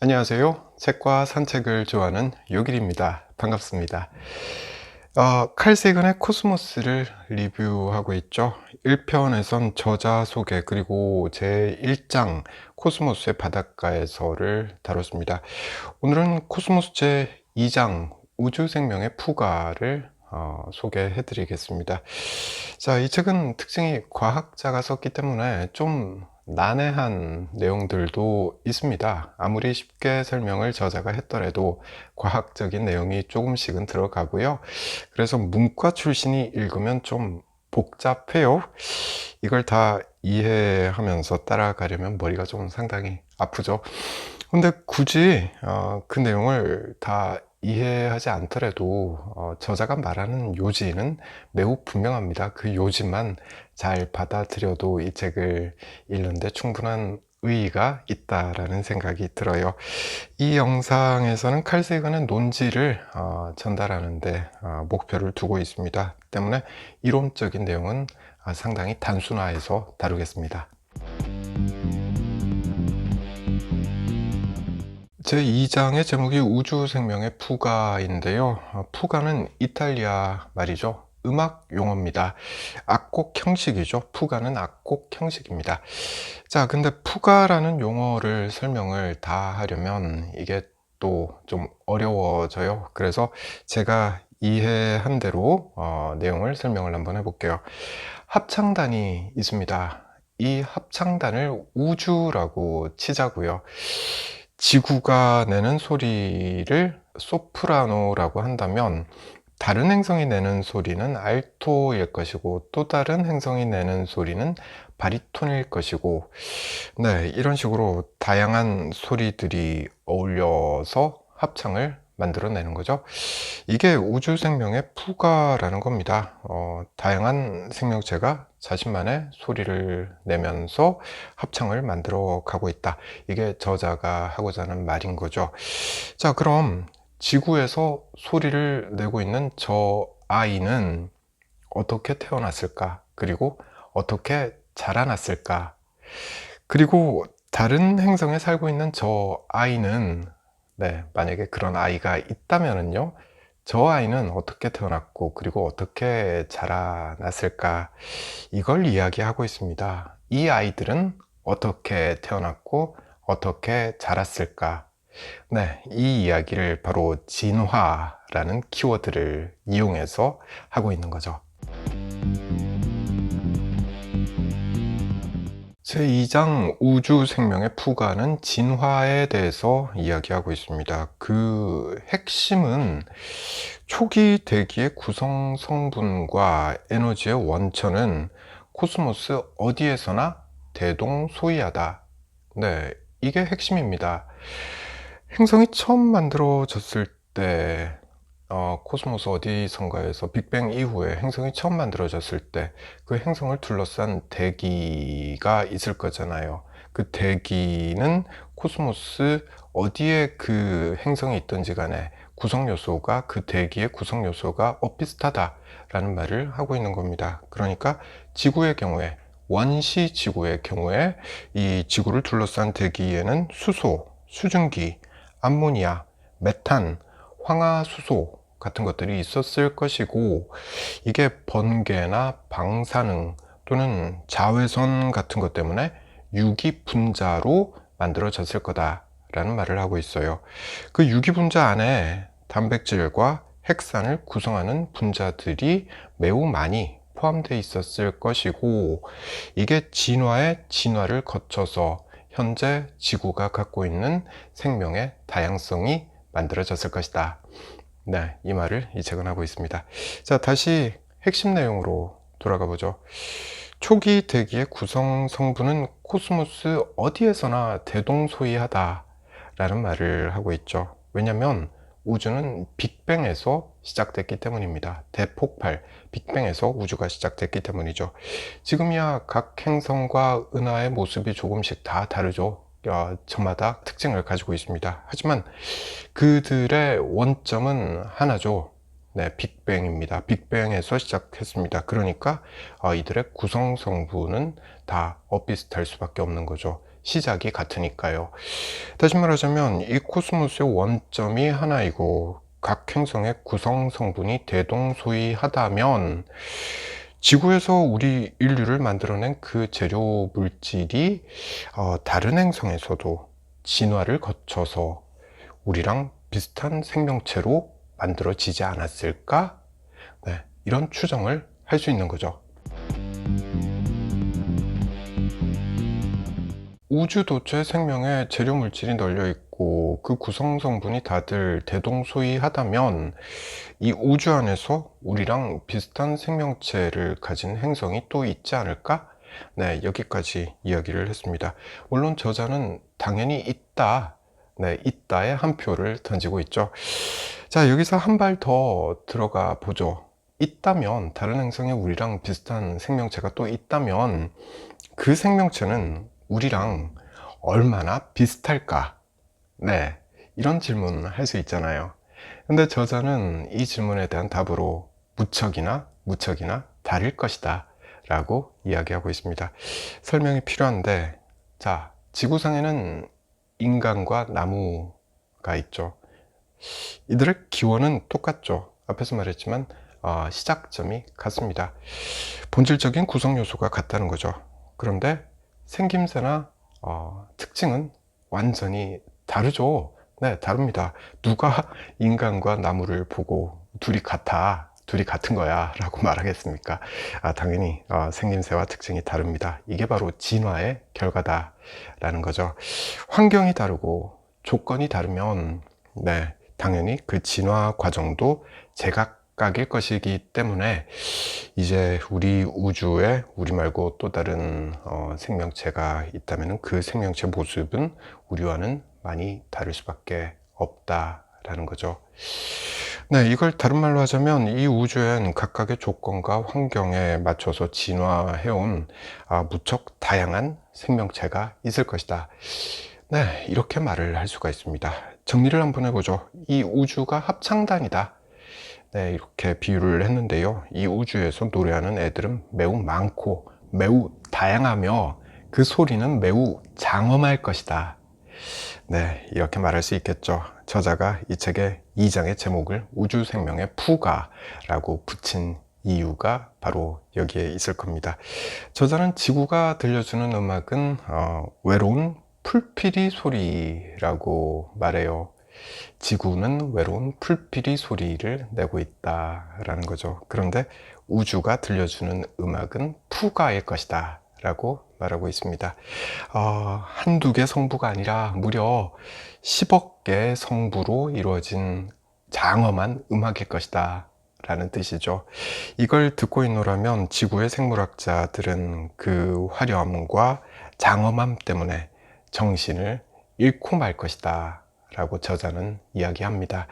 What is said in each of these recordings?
안녕하세요. 책과 산책을 좋아하는 요길입니다. 반갑습니다. 칼 세이건의 코스모스를 리뷰하고 있죠. 1편에선 저자 소개 그리고 제1장 코스모스의 바닷가에서를 다뤘습니다. 오늘은 코스모스 제2장 우주생명의 푸가를 소개해 드리겠습니다. 자, 이 책은 특징이 과학자가 썼기 때문에 좀 난해한 내용들도 있습니다. 아무리 쉽게 설명을 저자가 했더라도 과학적인 내용이 조금씩은 들어가고요. 그래서 문과 출신이 읽으면 좀 복잡해요. 이걸 다 이해하면서 따라가려면 머리가 좀 상당히 아프죠. 근데 굳이 그 내용을 다 이해하지 않더라도 저자가 말하는 요지는 매우 분명합니다. 그 요지만 잘 받아들여도 이 책을 읽는데 충분한 의의가 있다라는 생각이 들어요. 이 영상에서는 칼 세이건의 논지를 전달하는데 목표를 두고 있습니다. 때문에 이론적인 내용은 상당히 단순화해서 다루겠습니다. 제2장의 제목이 우주생명의 푸가인데요. 푸가는 이탈리아 말이죠. 음악 용어입니다. 악곡 형식이죠. 푸가는 악곡 형식입니다. 자, 근데 푸가라는 용어를 설명을 다 하려면 이게 또 좀 어려워져요. 그래서 제가 이해한 대로 내용을 설명을 한번 해볼게요. 합창단이 있습니다. 이 합창단을 우주라고 치자고요. 지구가 내는 소리를 소프라노라고 한다면 다른 행성이 내는 소리는 알토일 것이고 또 다른 행성이 내는 소리는 바리톤일 것이고, 네, 이런 식으로 다양한 소리들이 어울려서 합창을 만들어내는 거죠. 이게 우주 생명의 푸가라는 겁니다. 다양한 생명체가 자신만의 소리를 내면서 합창을 만들어 가고 있다. 이게 저자가 하고자 하는 말인 거죠. 자, 그럼 지구에서 소리를 내고 있는 저 아이는 어떻게 태어났을까? 그리고 어떻게 자라났을까? 그리고 다른 행성에 살고 있는 저 아이는, 네, 만약에 그런 아이가 있다면은요, 저 아이는 어떻게 태어났고, 그리고 어떻게 자라났을까? 이걸 이야기하고 있습니다. 이 아이들은 어떻게 태어났고, 어떻게 자랐을까? 네, 이 이야기를 바로 진화라는 키워드를 이용해서 하고 있는 거죠. 제2장 우주 생명의 푸가는 진화에 대해서 이야기하고 있습니다. 그 핵심은 초기 대기의 구성 성분과 에너지의 원천은 코스모스 어디에서나 대동소이하다. 네, 이게 핵심입니다. 행성이 처음 만들어졌을 때 코스모스 어디선가에서 빅뱅 이후에 행성이 처음 만들어졌을 때 그 행성을 둘러싼 대기가 있을 거잖아요. 그 대기는 코스모스 어디에 그 행성이 있든지 간에 구성 요소가, 그 대기의 구성 요소가 비슷하다라는 말을 하고 있는 겁니다. 그러니까 지구의 경우에, 원시 지구의 경우에 이 지구를 둘러싼 대기에는 수소, 수증기, 암모니아, 메탄, 황화수소 같은 것들이 있었을 것이고, 이게 번개나 방사능 또는 자외선 같은 것 때문에 유기 분자로 만들어졌을 거다라는 말을 하고 있어요. 그 유기 분자 안에 단백질과 핵산을 구성하는 분자들이 매우 많이 포함되어 있었을 것이고, 이게 진화를 거쳐서 현재 지구가 갖고 있는 생명의 다양성이 만들어졌을 것이다. 네, 이 말을 이 책은 하고 있습니다. 자, 다시 핵심 내용으로 돌아가 보죠. 초기 대기의 구성 성분은 코스모스 어디에서나 대동소이하다 라는 말을 하고 있죠. 왜냐하면 우주는 빅뱅에서 시작됐기 때문입니다. 대폭발, 빅뱅에서 우주가 시작됐기 때문이죠. 지금이야 각 행성과 은하의 모습이 조금씩 다 다르죠. 저마다 특징을 가지고 있습니다. 하지만 그들의 원점은 하나죠. 네, 빅뱅입니다. 빅뱅에서 시작했습니다. 그러니까 이들의 구성 성분은 다 비슷할 수밖에 없는 거죠. 시작이 같으니까요. 다시 말하자면 이 코스모스의 원점이 하나이고 각 행성의 구성 성분이 대동소이하다면 지구에서 우리 인류를 만들어낸 그 재료 물질이 다른 행성에서도 진화를 거쳐서 우리랑 비슷한 생명체로 만들어지지 않았을까? 네, 이런 추정을 할 수 있는 거죠. 우주 도처에 생명의 재료 물질이 널려 있고 그 구성 성분이 다들 대동소이하다면 이 우주 안에서 우리랑 비슷한 생명체를 가진 행성이 또 있지 않을까? 네, 여기까지 이야기를 했습니다. 물론 저자는 당연히 있다. 네, 있다에 한 표를 던지고 있죠. 자, 여기서 한 발 더 들어가 보죠. 있다면, 다른 행성에 우리랑 비슷한 생명체가 또 있다면 그 생명체는 우리랑 얼마나 비슷할까? 네, 이런 질문을 할 수 있잖아요. 근데 저자는 이 질문에 대한 답으로 무척이나 다를 것이다 라고 이야기하고 있습니다. 설명이 필요한데, 자, 지구상에는 인간과 나무가 있죠. 이들의 기원은 똑같죠. 앞에서 말했지만 시작점이 같습니다. 본질적인 구성 요소가 같다는 거죠. 그런데 생김새나 특징은 완전히 다르죠. 네, 다릅니다. 누가 인간과 나무를 보고 둘이 같은 거야 라고 말하겠습니까? 당연히 생김새와 특징이 다릅니다. 이게 바로 진화의 결과다 라는 거죠. 환경이 다르고 조건이 다르면 네, 당연히 그 진화 과정도 제각각일 것이기 때문에 이제 우리 우주에 우리 말고 또 다른 생명체가 있다면 그 생명체 모습은 우리와는 많이 다를 수밖에 없다라는 거죠. 네, 이걸 다른 말로 하자면 이 우주엔 각각의 조건과 환경에 맞춰서 진화해온 무척 다양한 생명체가 있을 것이다. 네, 이렇게 말을 할 수가 있습니다. 정리를 한번 해보죠. 이 우주가 합창단이다. 네, 이렇게 비유를 했는데요. 이 우주에서 노래하는 애들은 매우 많고 매우 다양하며 그 소리는 매우 장엄할 것이다. 네, 이렇게 말할 수 있겠죠. 저자가 이 책의 2장의 제목을 우주생명의 푸가라고 붙인 이유가 바로 여기에 있을 겁니다. 저자는 지구가 들려주는 음악은 외로운 풀피리 소리라고 말해요. 지구는 외로운 풀피리 소리를 내고 있다라는 거죠. 그런데 우주가 들려주는 음악은 푸가일 것이다 라고 말하고 있습니다. 한두 개 성부가 아니라 무려 10억 개의 성부로 이루어진 장엄한 음악일 것이다 라는 뜻이죠. 이걸 듣고 있노라면 지구의 생물학자들은 그 화려함과 장엄함 때문에 정신을 잃고 말 것이다 라고 저자는 이야기합니다.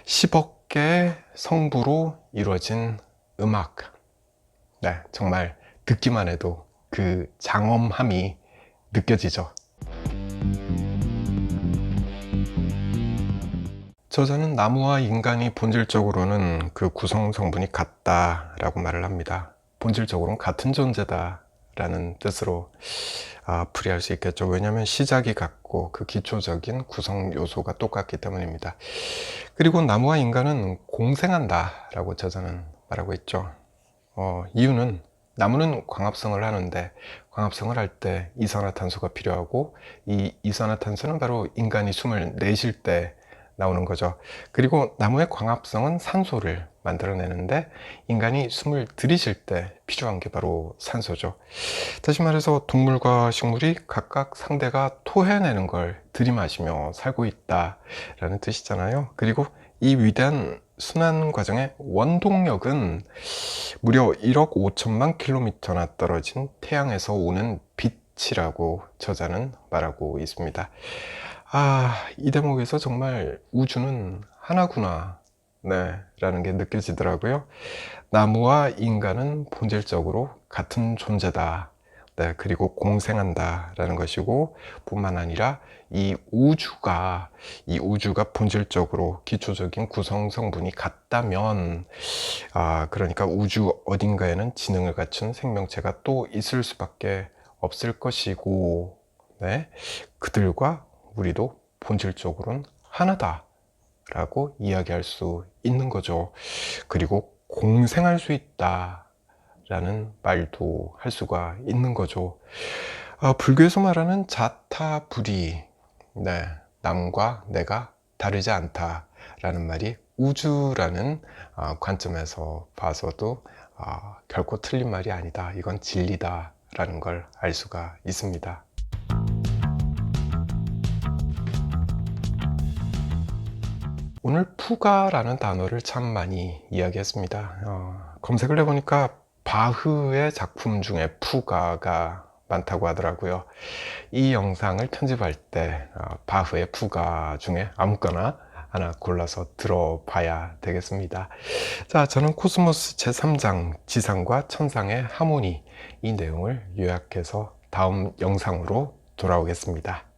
10억 개의 성부로 이루어진 음악. 네, 정말 듣기만 해도 그 장엄함이 느껴지죠. 저자는 나무와 인간이 본질적으로는 그 구성 성분이 같다라고 말을 합니다. 본질적으로는 같은 존재다 라는 뜻으로 풀이할 수 있겠죠. 왜냐하면 시작이 같고 그 기초적인 구성 요소가 똑같기 때문입니다. 그리고 나무와 인간은 공생한다 라고 저자는 말하고 있죠. 이유는 나무는 광합성을 하는데 광합성을 할 때 이산화탄소가 필요하고 이 이산화탄소는 바로 인간이 숨을 내쉴 때 나오는 거죠. 그리고 나무의 광합성은 산소를 만들어내는데 인간이 숨을 들이쉴 때 필요한 게 바로 산소죠. 다시 말해서 동물과 식물이 각각 상대가 토해내는 걸 들이마시며 살고 있다라는 뜻이잖아요. 그리고 이 위대한 순환 과정의 원동력은 무려 1억 5천만 킬로미터나 떨어진 태양에서 오는 빛이라고 저자는 말하고 있습니다. 이 대목에서 정말 우주는 하나구나, 네, 라는 게 느껴지더라고요. 나무와 인간은 본질적으로 같은 존재다. 네, 그리고 공생한다 라는 것이고 뿐만 아니라 이 우주가 본질적으로 기초적인 구성 성분이 같다면 그러니까 우주 어딘가에는 지능을 갖춘 생명체가 또 있을 수밖에 없을 것이고 네, 그들과 우리도 본질적으로는 하나다 라고 이야기할 수 있는 거죠. 그리고 공생할 수 있다 라는 말도 할 수가 있는 거죠. 불교에서 말하는 자타불이, 네, 남과 내가 다르지 않다 라는 말이 우주라는 관점에서 봐서도 결코 틀린 말이 아니다. 이건 진리다 라는 걸 알 수가 있습니다. 오늘 푸가라는 단어를 참 많이 이야기했습니다. 검색을 해보니까 바흐의 작품 중에 푸가가 많다고 하더라고요. 이 영상을 편집할 때 바흐의 푸가 중에 아무거나 하나 골라서 들어봐야 되겠습니다. 자, 저는 코스모스 제3장 지상과 천상의 하모니, 이 내용을 요약해서 다음 영상으로 돌아오겠습니다.